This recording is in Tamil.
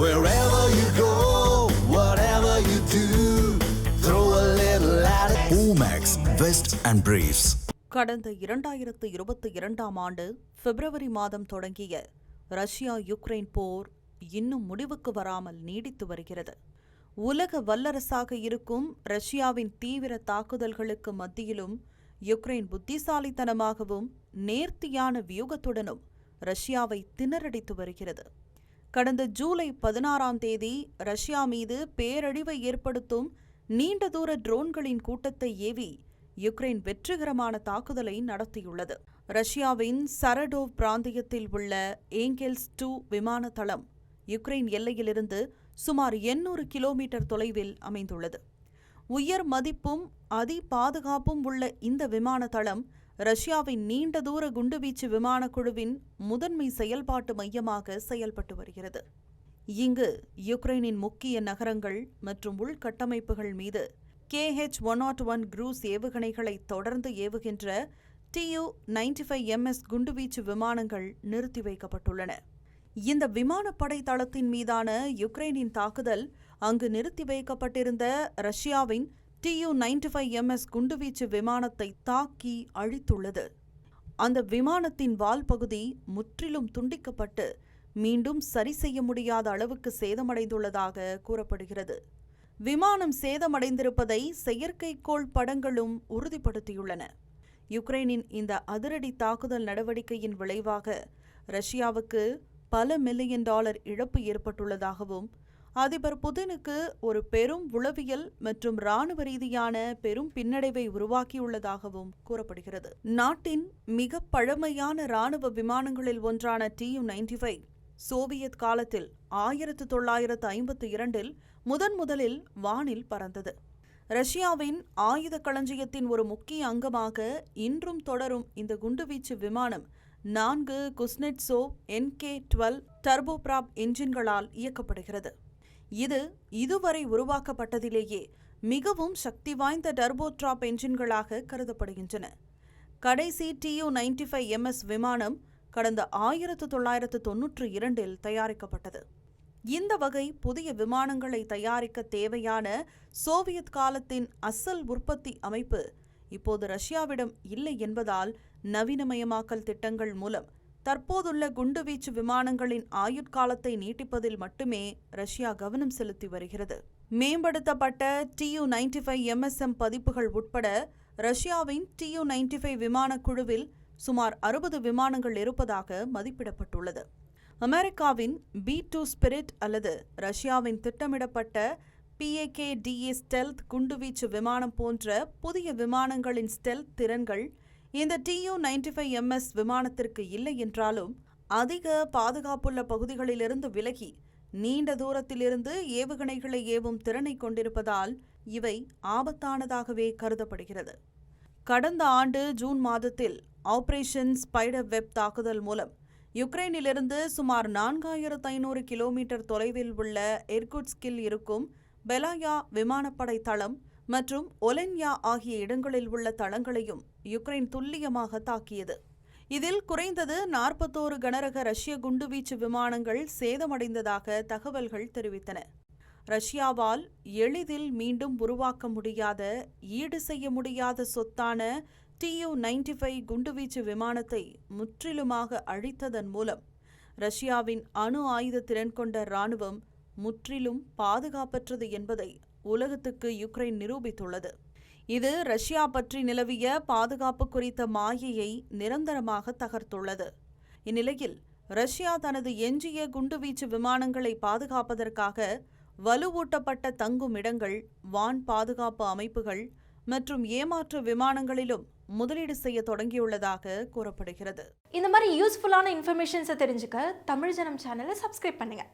Wherever you go, whatever you do, throw a little at it. Omax, Vest and Briefs. கடந்த 2022ஆம் ஆண்டு பிப்ரவரி மாதம் தொடங்கிய ரஷ்யா யுக்ரைன் போர் இன்னும் முடிவுக்கு வராமல் நீடித்து வருகிறது. உலக வல்லரசாக இருக்கும் ரஷ்யாவின் தீவிர தாக்குதல்களுக்கு மத்தியிலும் யுக்ரைன் புத்திசாலித்தனமாகவும் நேர்த்தியான வியூகத்துடனும் ரஷ்யாவை திணறடித்து வருகிறது. கடந்த ஜூலை 16ஆம் தேதி ரஷ்யா மீது பேரழிவை ஏற்படுத்தும் நீண்ட தூர ட்ரோன்களின் கூட்டத்தை ஏவி யுக்ரைன் வெற்றிகரமான தாக்குதலை நடத்தியுள்ளது. ரஷ்யாவின் சரடோவ் பிராந்தியத்தில் உள்ள ஏங்கெல்ஸ் 2 விமான தளம் யுக்ரைன் எல்லையிலிருந்து சுமார் 800 கிலோமீட்டர் தொலைவில் அமைந்துள்ளது. உயர் மதிப்பும் அதி பாதுகாப்பும் உள்ள இந்த விமான தளம் ரஷ்யாவின் நீண்ட தூர குண்டுவீச்சு விமானக்குழுவின் முதன்மை செயல்பாட்டு மையமாக செயல்பட்டு வருகிறது. இங்கு யுக்ரைனின் முக்கிய நகரங்கள் மற்றும் உள்கட்டமைப்புகள் மீது KH-101 குரூஸ் ஏவுகணைகளை தொடர்ந்து ஏவுகின்ற Tu-95MS குண்டுவீச்சு விமானங்கள் நிறுத்தி வைக்கப்பட்டுள்ளன. இந்த விமானப்படை தளத்தின் மீதான யுக்ரைனின் தாக்குதல் அங்கு நிறுத்தி வைக்கப்பட்டிருந்த ரஷ்யாவின் Tu-95MS குண்டுவீச்சு விமானத்தை தாக்கி அழித்துள்ளது. அந்த விமானத்தின் வால் பகுதி முற்றிலும் துண்டிக்கப்பட்டு மீண்டும் சரி செய்ய முடியாத அளவுக்கு சேதமடைந்துள்ளதாக கூறப்படுகிறது. விமானம் சேதமடைந்திருப்பதை செயற்கைக்கோள் படங்களும் உறுதிப்படுத்தியுள்ளன. யுக்ரைனின் இந்த அதிரடி தாக்குதல் நடவடிக்கையின் விளைவாக ரஷ்யாவுக்கு பல மில்லியன் டாலர் இழப்பு ஏற்பட்டுள்ளதாகவும் அதிபர் புதினுக்கு ஒரு பெரும் உளவியல் மற்றும் இராணுவ ரீதியான பெரும் பின்னடைவை உருவாக்கியுள்ளதாகவும் கூறப்படுகிறது. நாட்டின் மிக பழமையான இராணுவ விமானங்களில் ஒன்றான Tu-95 சோவியத் காலத்தில் 1952இல் முதலில் வானில் பறந்தது. ரஷ்யாவின் ஆயுத களஞ்சியத்தின் ஒரு முக்கிய அங்கமாக இன்றும் தொடரும் இந்த குண்டுவீச்சு விமானம் 4 குஸ்னெட்சோவ் NK-12 டர்போபிராப் என்ஜின்களால் இயக்கப்படுகிறது. இது இதுவரை உருவாக்கப்பட்டதிலேயே மிகவும் சக்தி வாய்ந்த டர்போட்ராப் என்ஜின்களாக கருதப்படுகின்றன. கடைசி Tu-95MS விமானம் கடந்த 1992இல் தயாரிக்கப்பட்டது. இந்த வகை புதிய விமானங்களை தயாரிக்க தேவையான சோவியத் காலத்தின் அசல் உற்பத்தி அமைப்பு இப்போது ரஷ்யாவிடம் இல்லை என்பதால் நவீனமயமாக்கல் திட்டங்கள் மூலம் தற்போதுள்ள குண்டுவீச்சு விமானங்களின் ஆயுட்காலத்தை நீட்டிப்பதில் மட்டுமே ரஷ்யா கவனம் செலுத்தி வருகிறது. மேம்படுத்தப்பட்ட Tu-95MSM பதிப்புகள் உட்பட ரஷ்யாவின் Tu-95 விமானக்குழுவில் சுமார் 60 விமானங்கள் இருப்பதாக மதிப்பிடப்பட்டுள்ளது. அமெரிக்காவின் B-2 ஸ்பிரிட் அல்லது ரஷ்யாவின் திட்டமிடப்பட்ட PAK-DA ஸ்டெல்த் குண்டுவீச்சு விமானம் போன்ற புதிய விமானங்களின் ஸ்டெல்த் திறன்கள் இந்த Tu-95MS விமானத்திற்கு இல்லை என்றாலும் அதிக பாதுகாப்புள்ள பகுதிகளிலிருந்து விலகி நீண்ட தூரத்திலிருந்து ஏவுகணைகளை ஏவும் திறனை கொண்டிருப்பதால் இவை ஆபத்தானதாகவே கருதப்படுகிறது. கடந்த ஆண்டு ஜூன் மாதத்தில் ஆபரேஷன் ஸ்பைடர் வெப் தாக்குதல் மூலம் யுக்ரைனிலிருந்து சுமார் 4500 கிலோமீட்டர் தொலைவில் உள்ள இர்குட்ஸ்கில் இருக்கும் பெலாயா விமானப்படை தளம் மற்றும் ஒலென்யா ஆகிய இடங்களில் உள்ள தளங்களையும் யுக்ரைன் துல்லியமாக தாக்கியது. இதில் குறைந்தது 41 கனரக ரஷ்ய குண்டுவீச்சு விமானங்கள் சேதமடைந்ததாக தகவல்கள் தெரிவித்தன. ரஷ்யாவால் எளிதில் மீண்டும் உருவாக்க முடியாத, ஈடு செய்ய முடியாத சொத்தான Tu-95 குண்டுவீச்சு விமானத்தை முற்றிலுமாக அழித்ததன் மூலம் ரஷ்யாவின் அணு ஆயுத திறன் கொண்ட இராணுவம் முற்றிலும் பாதுகாப்பற்றது என்பதை உலகத்துக்கு யுக்ரைன் நிரூபித்துள்ளது. இது ரஷ்யா பற்றி நிலவிய பாதுகாப்பு குறித்த மாயையை நிரந்தரமாக தகர்த்துள்ளது. இந்நிலையில் ரஷ்யா தனது எஞ்சிய குண்டுவீச்சு விமானங்களை பாதுகாப்பதற்காக வலுவூட்டப்பட்ட தங்கும் இடங்கள், வான் பாதுகாப்பு அமைப்புகள் மற்றும் ஏமாற்று விமானங்களிலும் முதலீடு செய்ய தொடங்கியுள்ளதாக கூறப்படுகிறது. இந்த மாதிரி யூஸ்ஃபுல்லான இன்ஃபர்மேஷன்ஸை தெரிஞ்சுக்க தமிழ் ஜனம் சேனலை சப்ஸ்கிரைப் பண்ணுங்க.